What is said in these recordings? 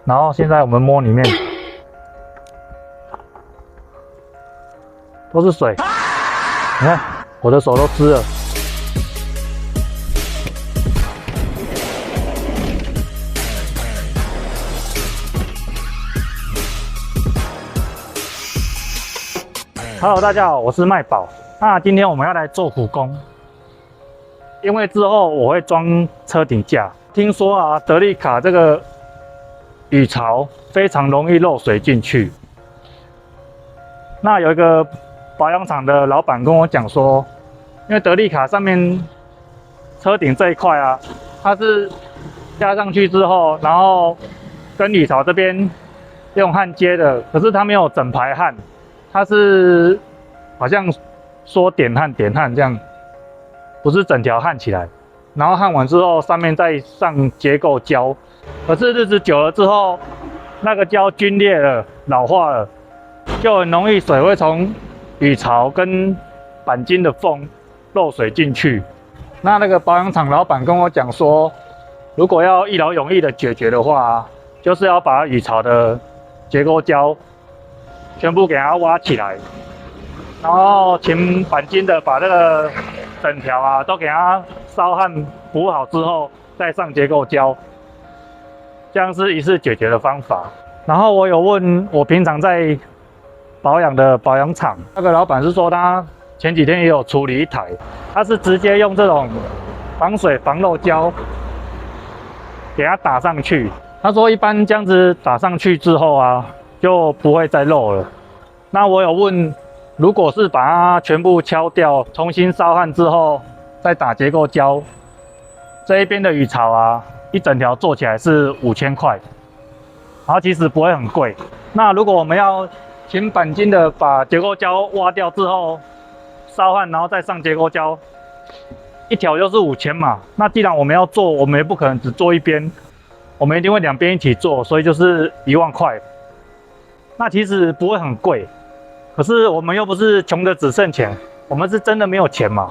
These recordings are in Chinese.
然后现在我们摸里面都是水，你看我的手都湿了。Hello， 大家好，我是麦宝。那今天我们要来做苦工，因为之后我会装车顶架。听说啊，德利卡这个雨槽非常容易漏水进去。那有一个保养厂的老板跟我讲说，因为德利卡上面车顶这一块啊，它是加上去之后，然后跟雨槽这边用焊接的，可是它没有整排焊。它是好像说点焊这样，不是整条焊起来，然后焊完之后上面再上结构胶，可是日子久了之后，那个胶皲裂了、老化了，就很容易水会从雨槽跟钣金的缝漏水进去。那个保养厂老板跟我讲说，如果要一劳永逸的解决的话，就是要把雨槽的结构胶全部给它挖起来，然后请钣金的把这个整条啊都给它烧焊补好之后，再上结构胶，这样是一次解决的方法。然后我有问我平常在保养的保养厂，那个老板是说他前几天也有处理一台，他是直接用这种防水防漏胶给它打上去。他说一般这样子打上去之后啊，就不会再漏了。那我有问，如果是把它全部敲掉，重新烧焊之后再打结构胶，这一边的雨槽啊，一整条做起来是5000块，然后其实不会很贵。那如果我们要请钣金的把结构胶挖掉之后烧焊，然后再上结构胶，一条就是5000嘛。那既然我们要做，我们也不可能只做一边，我们一定会两边一起做，所以就是1万块。那其实不会很贵，可是我们又不是穷的只剩钱，我们是真的没有钱嘛，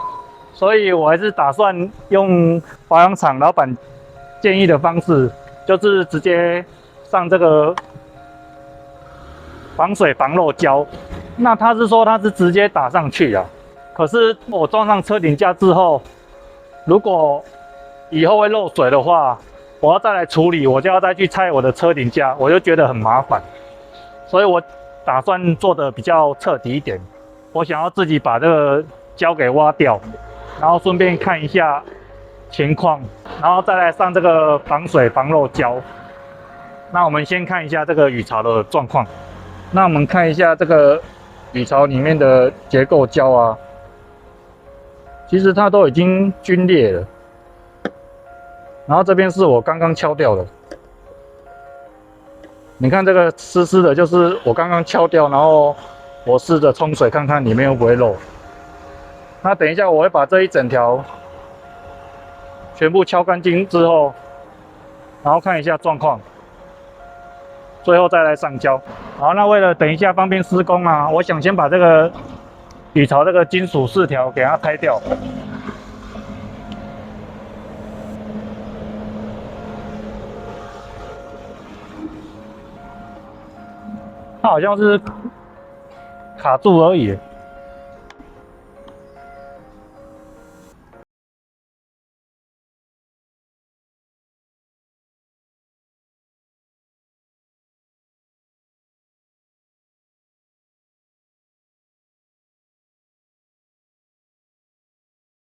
所以我还是打算用保养厂老板建议的方式，就是直接上这个防水防漏胶。那他是说他是直接打上去啊，可是我装上车顶架之后，如果以后会漏水的话，我要再来处理，我就要再去拆我的车顶架，我就觉得很麻烦。所以我打算做的比较彻底一点，我想要自己把这个胶给挖掉，然后顺便看一下情况，然后再来上这个防水防漏胶。那我们先看一下这个雨槽的状况。那我们看一下这个雨槽里面的结构胶啊，其实它都已经皲裂了，然后这边是我刚刚敲掉的。你看这个湿湿的，就是我刚刚敲掉，然后我试着冲水看看里面会不会漏。那等一下我会把这一整条全部敲干净之后，然后看一下状况，最后再来上胶。好，那为了等一下方便施工啊，我想先把这个雨槽这个金属饰条给它拆掉。它好像是卡住而已。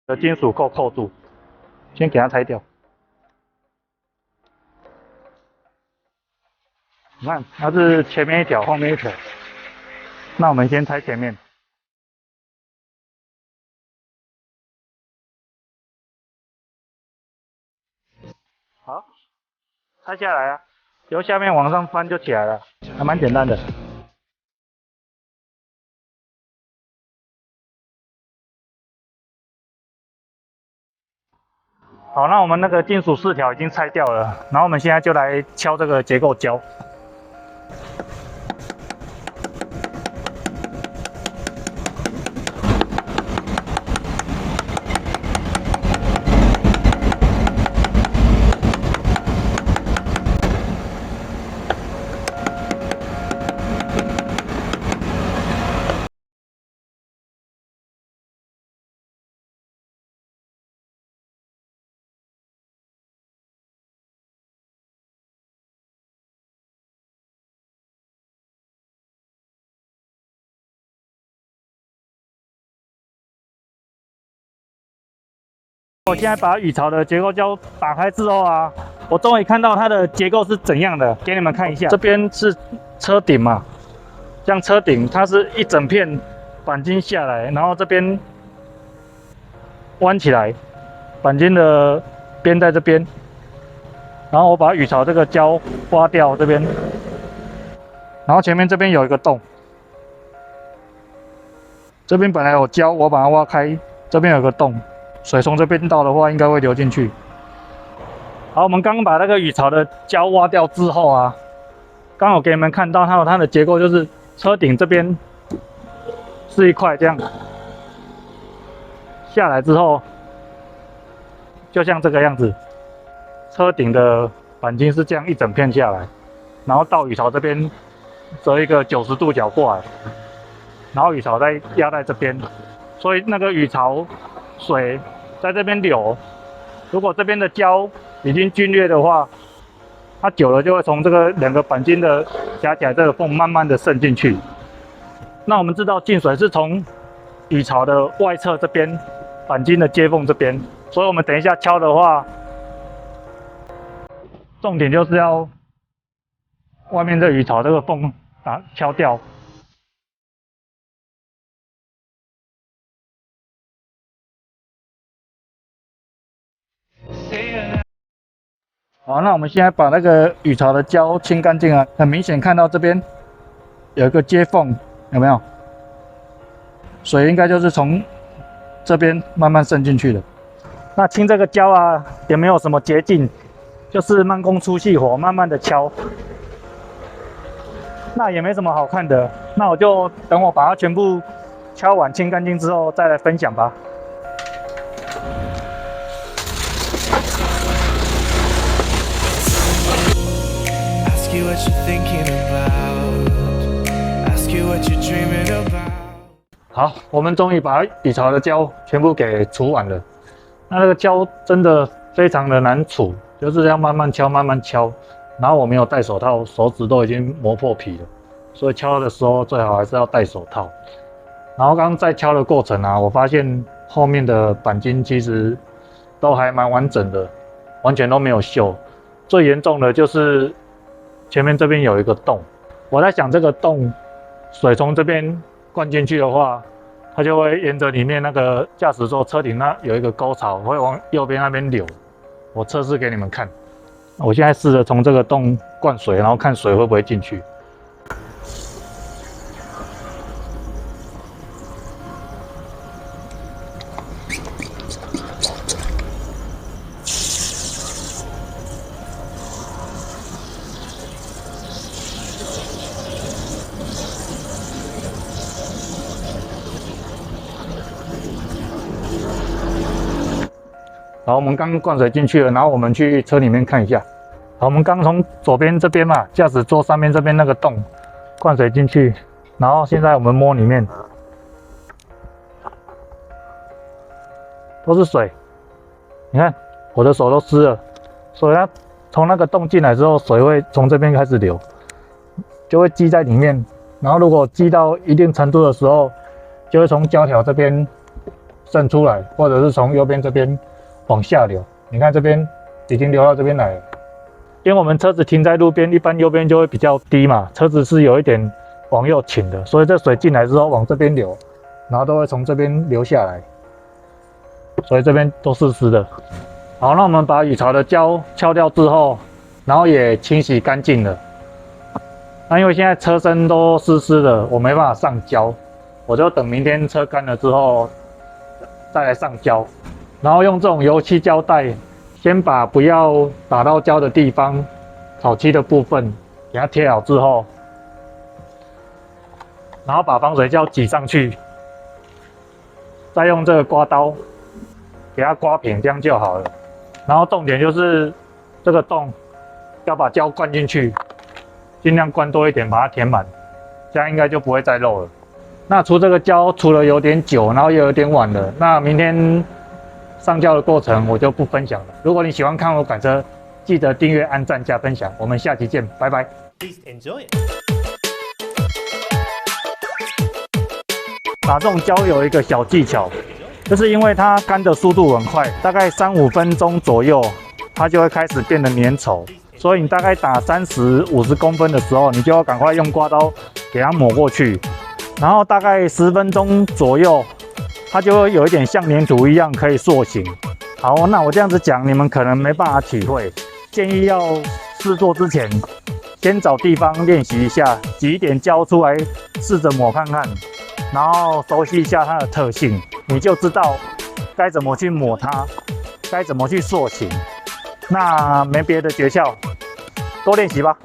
的金属扣住，先给它拆掉。你看，它是前面一条，后面一条。那我们先拆前面。好，拆下来啊，由下面往上翻就起来了，还蛮简单的。好，那我们那个金属饰条已经拆掉了，然后我们现在就来敲这个结构胶。我现在把羽巢的结构胶打开之后啊，我终于看到它的结构是怎样的，给你们看一下。这边是车顶嘛，像车顶它是一整片钣金下来，然后这边弯起来，钣金的边在这边，然后我把羽巢这个胶挖掉这边，然后前面这边有一个洞，这边本来有胶，我把它挖开，这边有个洞，水从这边倒的话应该会流进去。好，我们刚刚把那个羽巢的胶挖掉之后啊，刚好给你们看到它的结构就是车顶这边是一块这样下来之后，就像这个样子，车顶的钣金是这样一整片下来，然后到羽巢这边折一个90度角过来，然后羽巢再压在这边，所以那个羽巢水在这边流，如果这边的胶已经皲裂的话，它久了就会从这个两个钣金的夹起来这个缝慢慢的渗进去。那我们知道进水是从羽巢的外侧这边钣金的接缝这边，所以我们等一下敲的话，重点就是要外面这羽巢这个缝敲掉。好，那我们现在把那个羽巢的胶清干净了，很明显看到这边有一个接缝，有没有？水应该就是从这边慢慢渗进去的。那清这个胶啊，也没有什么捷径，就是慢工出细活，慢慢的敲。那也没什么好看的，那我就等我把它全部敲完清干净之后再来分享吧。Ask you what you're thinking about. Ask you what you're dreaming about. 好，我们终于把羽巢的胶全部给除完了。那个胶真的非常的难除，就是要慢慢敲，慢慢敲。然后我没有戴手套，手指都已经磨破皮了，所以敲的时候最好还是要戴手套。然后刚刚在敲的过程啊，我发现后面的钣金其实都还蛮完整的，完全都没有锈。最严重的就是前面这边有一个洞，我在想这个洞水从这边灌进去的话，它就会沿着里面那个驾驶座车顶那有一个沟槽，会往右边那边流。我测试给你们看，我现在试着从这个洞灌水，然后看水会不会进去。好，我们刚刚灌水进去了，然后我们去车里面看一下。好，我们刚从左边这边嘛，驾驶座上面这边那个洞灌水进去，然后现在我们摸里面，都是水。你看我的手都湿了，所以它从那个洞进来之后，水会从这边开始流，就会积在里面。然后如果积到一定程度的时候，就会从胶条这边渗出来，或者是从右边这边往下流。你看这边已经流到这边来了，因为我们车子停在路边，一般右边就会比较低嘛，车子是有一点往右倾的，所以这水进来之后往这边流，然后都会从这边流下来，所以这边都是湿的。好，那我们把羽巢的胶敲掉之后，然后也清洗干净了。那因为现在车身都湿湿的，我没办法上胶，我就等明天车干了之后再来上胶。然后用这种油漆胶带，先把不要打到胶的地方，草漆的部分给它贴好之后，然后把防水胶挤上去，再用这个刮刀给它刮平，这样就好了。然后重点就是这个洞要把胶灌进去，尽量灌多一点，把它填满，这样应该就不会再漏了。那除这个胶除了有点久，然后也有点晚了，那明天上胶的过程我就不分享了。如果你喜欢看我赶车，记得订阅、按赞、加分享。我们下期见，拜拜。Please enjoy it. 打这种胶有一个小技巧，就是因为它干的速度很快，大概3-5分钟左右，它就会开始变得粘稠。所以你大概打30、50公分的时候，你就要赶快用刮刀给它抹过去，然后大概10分钟左右，它就会有一点像粘土一样可以塑形。好，那我这样子讲，你们可能没办法体会，建议要试做之前，先找地方练习一下，挤一点胶出来，试着抹看看，然后熟悉一下它的特性，你就知道该怎么去抹它，该怎么去塑形。那没别的诀窍，多练习吧。